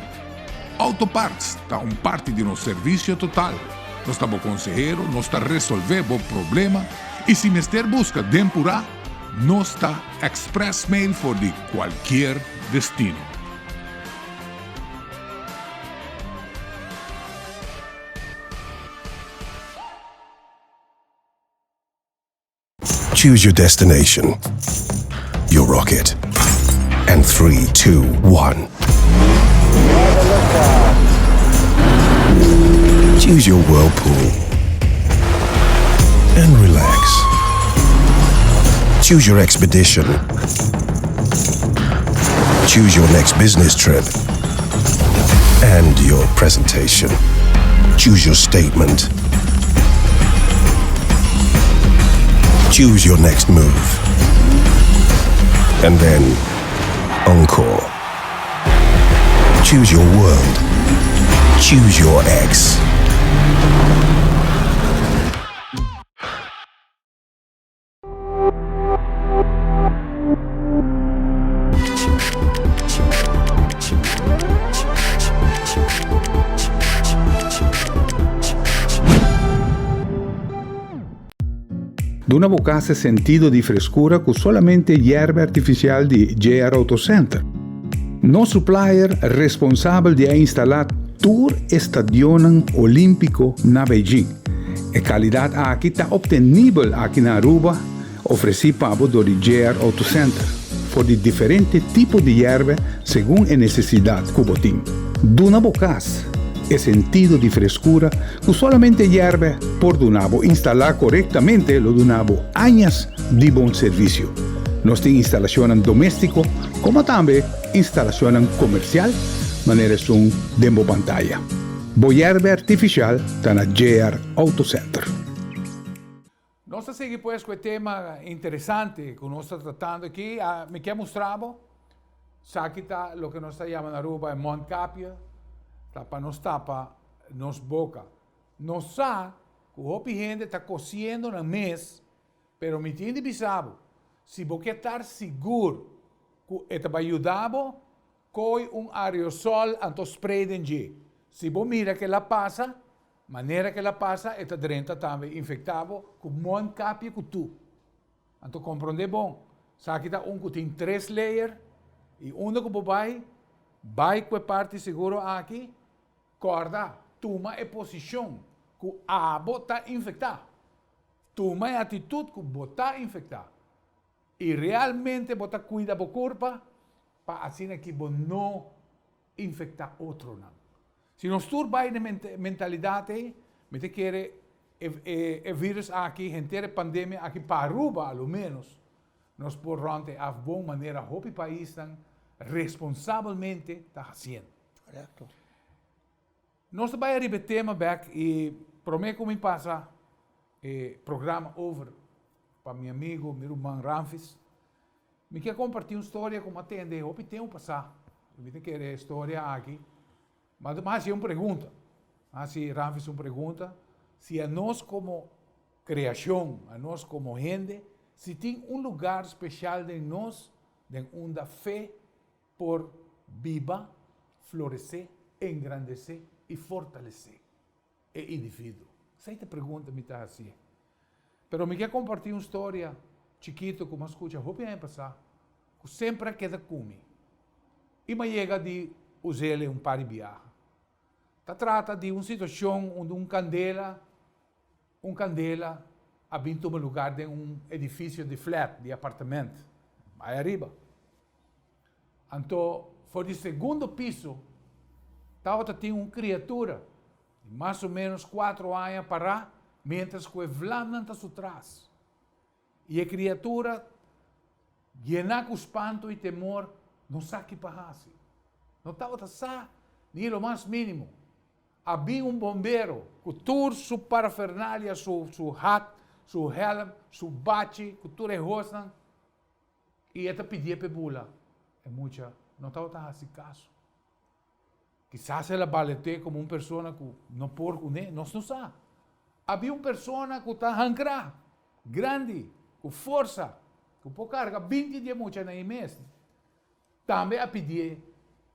Auto Parts está parte de nosso serviço total. Nós estamos consejero, nós está resolver o problema e se mister busca temporada, nós está express mail for de qualquer destino. Choose your destination, your rocket, and 3, 2, 1. Choose your whirlpool and relax. Choose your expedition. Choose your next business trip and your presentation. Choose your statement. Choose your next move. And then, encore. Choose your world. Choose your ex. De una boca hace sentido de frescura con solamente hierba artificial de GR Auto Center. No supplier responsable de instalar Tour Estadio Olímpico na Beijing. E calidad aquí está obtenible aquí na Aruba, ofreci pabo do de GR Auto Center. por de diferentes tipos de hierba según la necesidad cubotín. Duna bocas es sentido de frescura que solamente hierba por dunabo instalar correctamente lo dunabo años de buen servicio. Nos tiene instalación doméstico como también instalación comercial, manera son demo pantalla. Hierba artificial está na JR Auto Center. Nós seguimos pues com o tema interessante que nós estamos tratando aqui. Me quer mostrar, sabe que está o que nós chamamos na Aruba é Moncapia, para nós tapa nos boca. Nós sabe que o gente está cociendo na mesa, pero me tem de bisabo. Se você estar seguro que ele vai ajudar, coi aerosol anto spray de. Se você mira que ela passa, maneira que ela passa, esta drenta também infectado com mon capia que tu. Então, compreende bom. Sabe que que tem 3 layers, e onde que vai com a parte seguro aqui, corda, toma a posição que a bota infectar. Toma a atitude que bota infectar. E realmente bota cuida do corpo, para assim que não infectar outro não. Se nós turbai na mentalidade, me te quer o vírus aqui, a pandemia aqui para Aruba, ao menos, nós podemos a boa maneira, o país responsavelmente está fazendo. Correto. Nós vamos repetir back e prometo que me passa programa over para meu amigo, meu irmão Ramfis. Me quer compartilhar uma história como atende, o tempo passar. Me te quer história aqui. Mas é uma pergunta. Se Ramfis uma pergunta, se a nós como criação, a nós como gente, se tem lugar especial de nós, de onde a fé por viva, florescer, engrandecer e fortalecer o indivíduo. Essa pergunta me está assim. Pero me quer compartilhar uma história chiquita, como escuta, vou bem passar, que sempre queda comigo. E me chega de usar par de viagem. Trata de uma situação onde um candela ha vindo um lugar de edifício de flat, de apartamento, aí arriba. Então, foi de segundo piso, tinha uma criatura, de mais ou menos 4 anos para mientras que o Vlad está atrás. E a criatura, llena com espanto e temor, não sabe o que fazer. Não estava nem o mais mínimo. Havia um bombeiro com toda sua parafernália, seu hat, seu helm, seu bate, com tudo em rosto. E ele pedia para bula. É muita, não estava fazendo caso. Quizás ela balete como uma pessoa que não pode, nós não sabemos. Havia uma pessoa que está ancrada, grande, com força, com pouca carga, 20 dias muito na mês. Também a pedir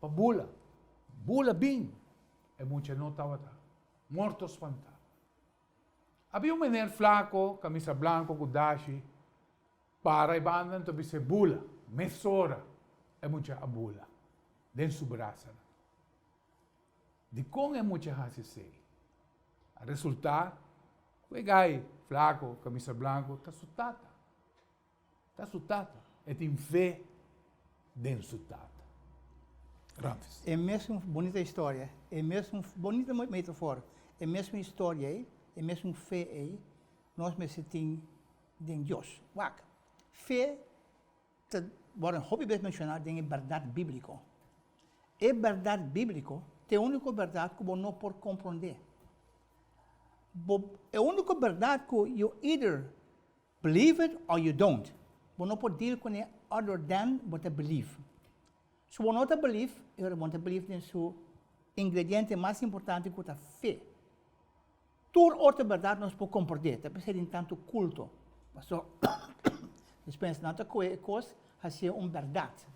para bula. Bula bem. É muito não estava morto espantado. Havia um menino flaco, camisa branca, com dashi, para e banda, então disse bula, mesora. É muito a bula, dentro do braço. De como é muito a se a resultar, o gai flaco, camisa branca, está assustado. Está assustado. E tem fé dentro do assustado. Ramfis. É mesmo bonita história, é mesmo bonita metáfora, é mesmo história aí, é mesmo fé aí, nós mesmo tem de Deus. Wak. Fé, agora hobby bem mencionar, tem verdade bíblica. É verdade bíblica, é a única verdade que você não pode compreender. É a única verdade que you either believe it or you don't. Você não pode deal com it other than what you believe. Se você não believe, eu não believe em seu ingrediente mais importante que a fé. Toda outra verdade nós podemos compreender, talvez seja tanto culto. Mas só, pensa nada coisa, assim uma verdade.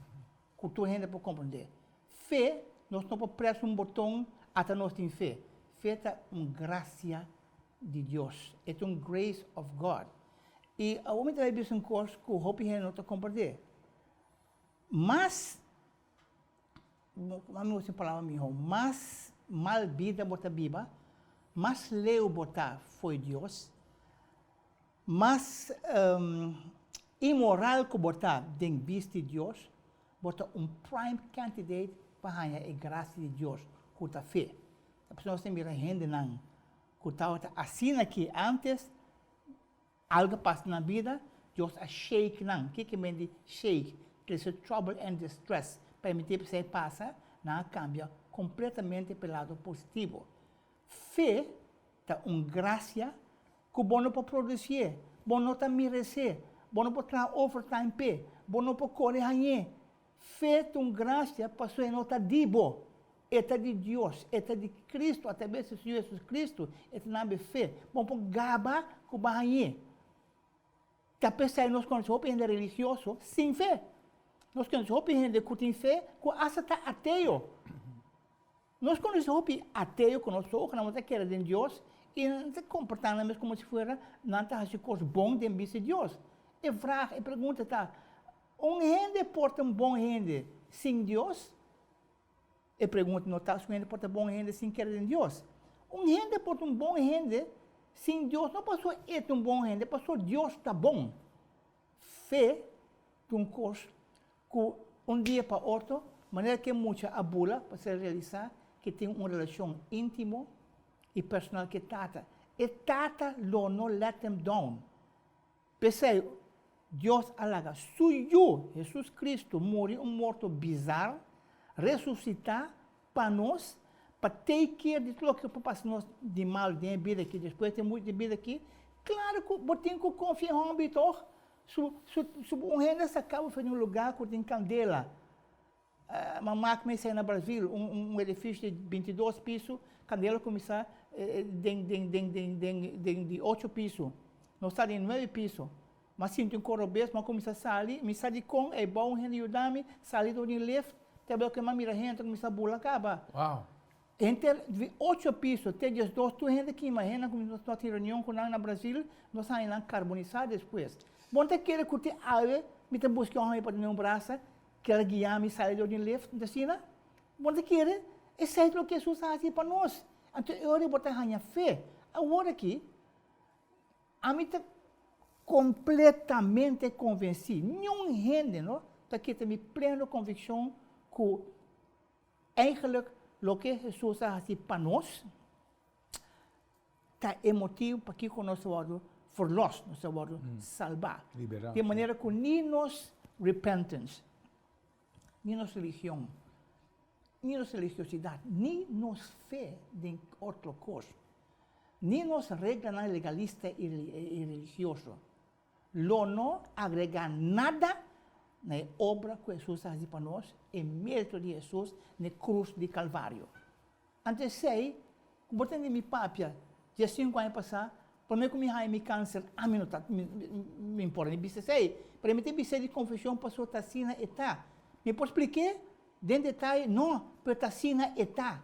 Que toda gente pode compreender. Fé, nós não podemos pressionar um botão até nós temos fé. Fé é uma graça de Deus, é uma grace of God. E a homem tem visto um curso que o hope não está compreender. Mas vamos falar mais mal vida bota viva, mais leu bota foi Deus, mais imoral que botar den vista de Deus, botar prime candidate para ganhar a graça de Deus, com a fé. A pessoa tem mira gente não, que está assim aqui antes, algo passa na vida, Deus a shake não. O que mende shake? There's a trouble and distress. Permitir que você passa, não cambia completamente pelo lado positivo. Fé é graça que bom não pode produzir, bom não está merecer, bom não pode trabalhar overtime pé, bom não pode correr ganhar. Fé é graça para você não estar dibo. É de Deus, é de Cristo, até mesmo Jesus Cristo, é de fé. Bom para gaba que vai ganhar. Apesar de nós conhecemos gente religioso sem fé. Nós conhecemos gente que tem fé que acha está ateu. Nós conhecemos ateu que nós somos, que não queremos de Deus, e não se comportamos como se fosse não está coisas bom de vista de Deus. E vraag, e pergunta está, gente porta bom gente sem Deus? E pergunta, não está gente porta bom gente sem querer de Deus? Gente porta bom gente sem Deus, não passou bom gente, passou Deus está bom. Fé de coisa que dia para outro, maneira que muita abula para se realizar, que tem uma relação íntima e personal que tata. E tata lo não let them down. Pensei, Deus alaga, suyo, Jesus Cristo, morreu morto bizarro, ressuscitar para nós, para take care de tudo que passa nós de mal, de vida aqui, depois tem muito de vida aqui. Claro que tem que confiar em um vitor. Se gente se acaba de um lugar que tem candela, uma máquina sai no Brasil, edifício de 22 pisos, candela começa de 8 pisos, não está de 9 pisos. Mas sinto um corobês, mas começa a sair, me sai de com, é bom, gente ajudar-me, sair do lift, também que me mira gente, começa a bula, acaba. Uau! Entre 8 pisos, até 12, tu gente aqui, imagina, como nós estamos em reunião com nós no Brasil, nós estamos carbonizar depois. Bom, te quer que te ave, me te busque um para ter um braço, quer guiar-me, sair do lift, assim, bom, te quer, é certo o que Jesus faz para nós. Então, eu vou ganhar fé. Agora aqui, a mim está completamente convencido. Nenhum gente, não? Está aqui, tem plena convicção que, eigenlijk, o que Jesus faz para nós, está emotivo para que nós vamos verlost, nós vamos salvar. Liberar. De maneira que nem nos repentance, nem nos religião, nem nos religiosidade, nem nos fé de outra coisa, nem nos regras legalista e religioso, lo não agrega nada na obra que Jesus faz para nós, em mérito de Jesus, na cruz de Calvário. Antes sei, botando minha papia, já 5 anos passados, para mim que me raio câncer, a mim não está, me importa, me disse sei, para mim tem de confissão, passou tacina e tá. Me pode explicar? Dentro detalhe, não, pero tacina e tá.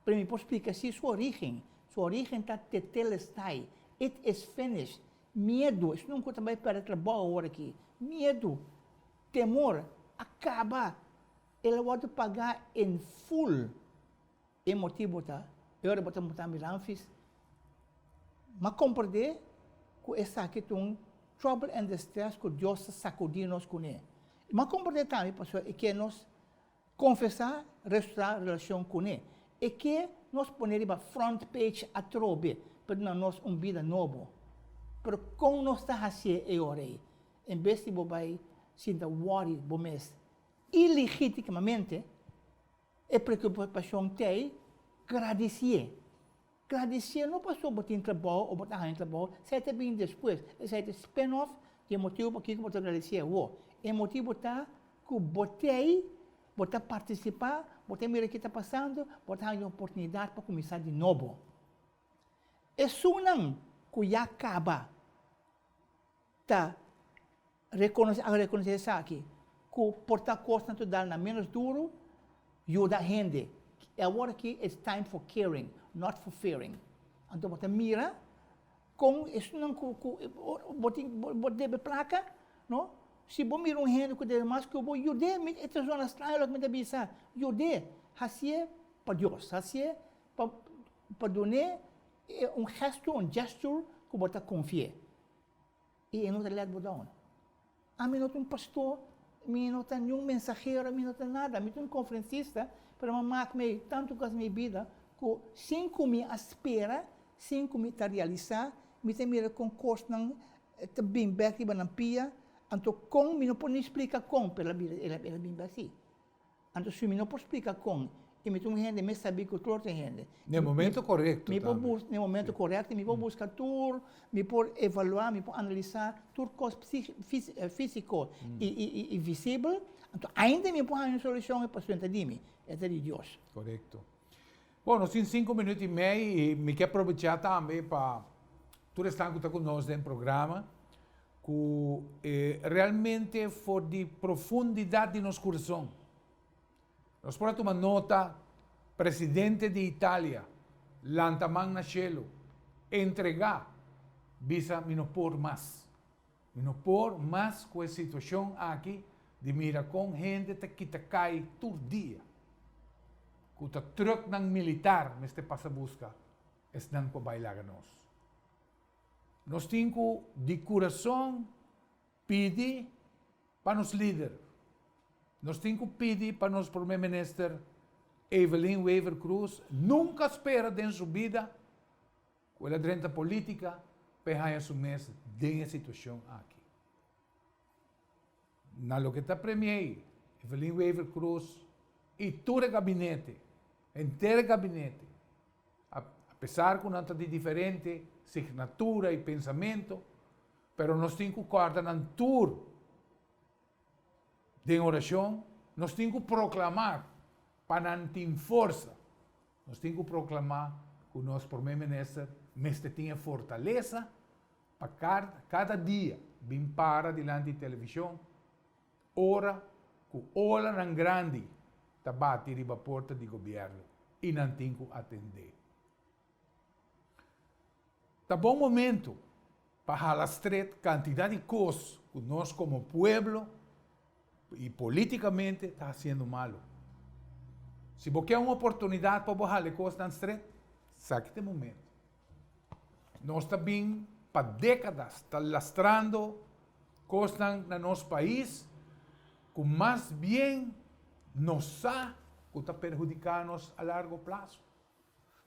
Para mim pode explicar se sua origem está tetelestai, it is finished. Medo, isso não conta mais para trabalhar agora aqui. Medo, temor, acaba. Ele vai pagar em full. É motivo, tá? Eu vou botar miranfis. Mas compreender que essa aqui tem um trouble and distress que Deus sacudir nós com ele. Mas compreender também, pessoal, é que nós confessar, restaurar a relação com ele. É que nós poner a front page a trobe, para nós vida nova. Pero como nós está fazendo agora, em vez de você sinta worry, você ilegitimamente, a preocupação tem, agradecer. Agradecer não passou por ter trabalho ou botar em trabalho, sai bem depois. Esse é o spin-off, que é motivo para que você agradecer. É motivo para que você participar, você mira o que está passando, você tem uma oportunidade para começar de novo. Isso não que já acaba, tá reconhecer isso aqui, que portar costa natural na menos duro, ajuda a gente. Agora aqui, it's time for caring, not for fearing. Então, você mira, com isso não, você deve placa, não? Se você mira gente que deve mais que eu vou ajudar, estas são as trabalhos que me deve dizer, ajudar, assim para Deus, assim para donar, gesture que você confia. E não te let down. a mim não tem um pastor, a mim não tem nenhum mensageiro, a mim não tem nada, a mim tem um conferencista, para mamar me tanto com a minha vida, que 5 mil espera, 5 mil está realizar, me tem mira concurso não está bem back na pia, então com me não pode explicar com pela vida ela bem assim, então se me não pode explicar com e me tem gente me sabe que outro tem gente No momento correto. me pode no momento correto me pode buscar tour me pode avaliar me pode analisar tudo coisa físico e visível então ainda me pode dar uma solução para o entendimento é de Deus. Correto. Bom, nós temos 5 minutos e meio e me quero aproveitar também para tu estar conosco no programa que realmente for de profundidade de nosso coração. Nós podemos tomar nota, presidente de Itália, Lantaman Nachelo, entregar visa me não por mais. Me não por mais com a situação aqui de mira com gente que cai todo dia. Que o truque militar neste passa busca estão para bailar a nós. Nós temos de coração pedir para os líderes. Nós temos que pedir para nosso primeiro-ministro Evelyn Wever Cruz, nunca espera de sua vida com a drenta política para assumir a situação aqui. Na lo que está premier Evelyn Wever Cruz e todo o gabinete, inteiro gabinete, apesar que não está de diferente signatura e pensamento, pero nós temos que coordenar tudo de oração, nós temos que proclamar para não ter força, nós temos que proclamar que o nosso primeiro-ministro tenha fortaleza para cada dia vir para diante da televisão, ora que olha na grande está batendo a porta do governo e não tem que atender. Está bom momento para alastrar quantidade de coisas que nós como povo e politicamente está sendo malo. Se você quer uma oportunidade para baixar as coisas na estrada, saque este momento. Nós também, para décadas, está lastrando coisas no nosso país, que mais bem não sabe que está prejudicando-nos a largo prazo.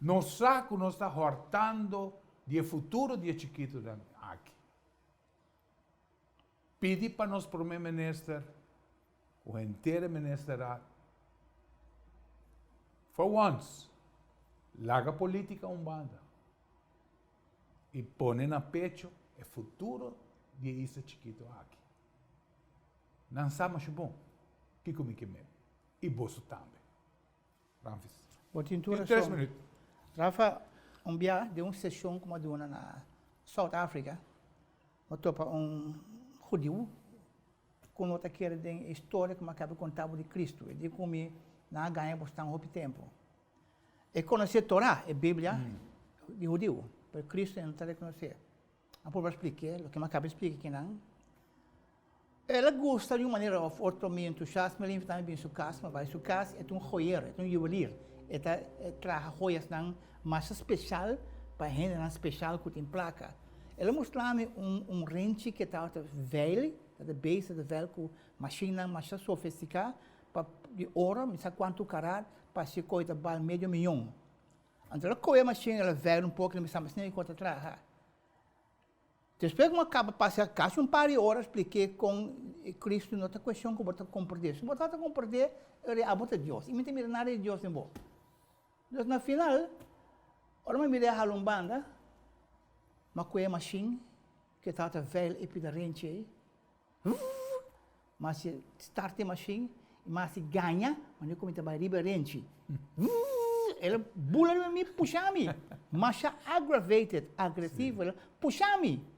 Não sabe que nós está hortando de futuro de chiquito aqui. Pedi para nosso primeiro-ministro, o inteiro ministerial, for once, larga a política banda e põe na pecho o futuro de esse chiquito aqui. Não sabe mais bom, que comigo mesmo. E bolso também. Ramfis. 3 minutos. Rafa, dia de uma sessão como a de uma na South Africa, eu topa judeu, com outra que era de história como acaba contava de Cristo, e de como na ganha bastante pouco tempo. E conhecer a Torá, a Bíblia, de judeu, para Cristo não está a reconhecer. A povo explica, o que me acaba de explicar que não. Ela gosta de uma maneira outra me entusiasma, ele também bem sua casa, mas vai sua casa é um joieiro, é um juvelir, traz joias não mais especial para gente não especial que tem placa. Ela mostrou-me rente que está velho, da base da velho com máquina mais sofisticada, para de ouro, não sei quanto carat, para se coisa bal meio milhão. Então ela coisa máquina ela velho pouco, não sabe nem quanto atrás. Depois que eu acabo de passar quase par de horas, expliquei com Cristo noutra questão que eu vou compreender. Se eu vou compreender, eu vou a Deus. E não tem nada de Deus em boa. Então, no final, ora me dei a banda, mas com a machine, que está velha e pidarente, mas se start a machine, mas se ganha, mas não começa a liberente. Ela bula me puxa-me, mas aggravated, agressiva, ela puxa-me.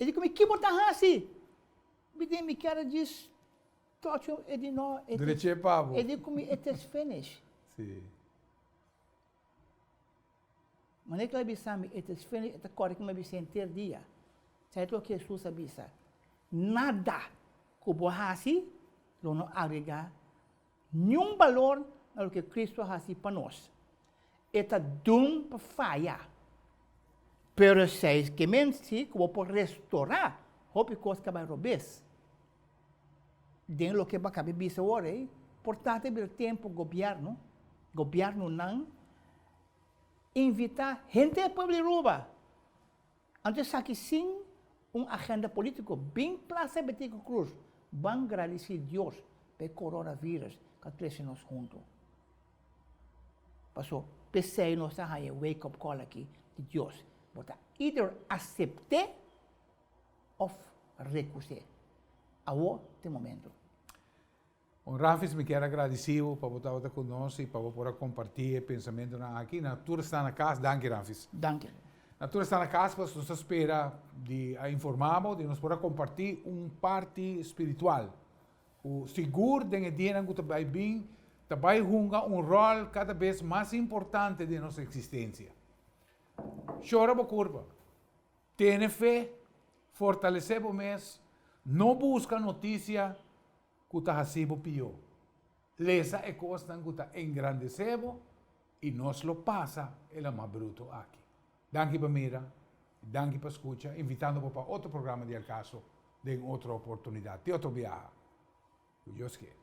Ele come que botar assim. Me quer diz, tocho ele não. Direito pavo. Ele come it is finished. Sim. Mas nem que ele sabe it is finished, é corre que me bisa inteiro dia. Sabe o que Jesus avisa? Nada que botar assim, não agrega nenhum valor no que Cristo faz para nós. Está dum para falhar. Pero se que men si que vou por restaurar, hope coisa que vai robes. Den lo que va a caber bisa ahora, portanto, el tiempo gobierno não invitar gente a pueblo ruba. Antes aqui sim agenda político bem plaza Betico Cruz, van agradecer Deus pelo coronavírus que trouxe nós juntos. Passou, pensei nós a wake up call aqui de Deus, bota either aceitar ou recusar. Agora tem momento. Rafis, me quero agradecer por estar conosco e para poder compartilhar o pensamento aqui. Na tour está na casa, danke Rafis. Danke. Na tour está na casa, mas nos espera de informarmos, de nos poder compartilhar parte espiritual. O seguro de que dia que vai bem, vai jogar rol cada vez mais importante de nossa existência. Chora a curva. Tenha fé, fortalecer o mês, não busca notícia que está fazendo pior. Lesa é coisa que está engrandecendo e nós lo passa, ela é mais bruto aqui. Danke para mira, danke para escuta, invitando para outro programa de Alcaso, de outra oportunidade, de outro viaje. Deus quer.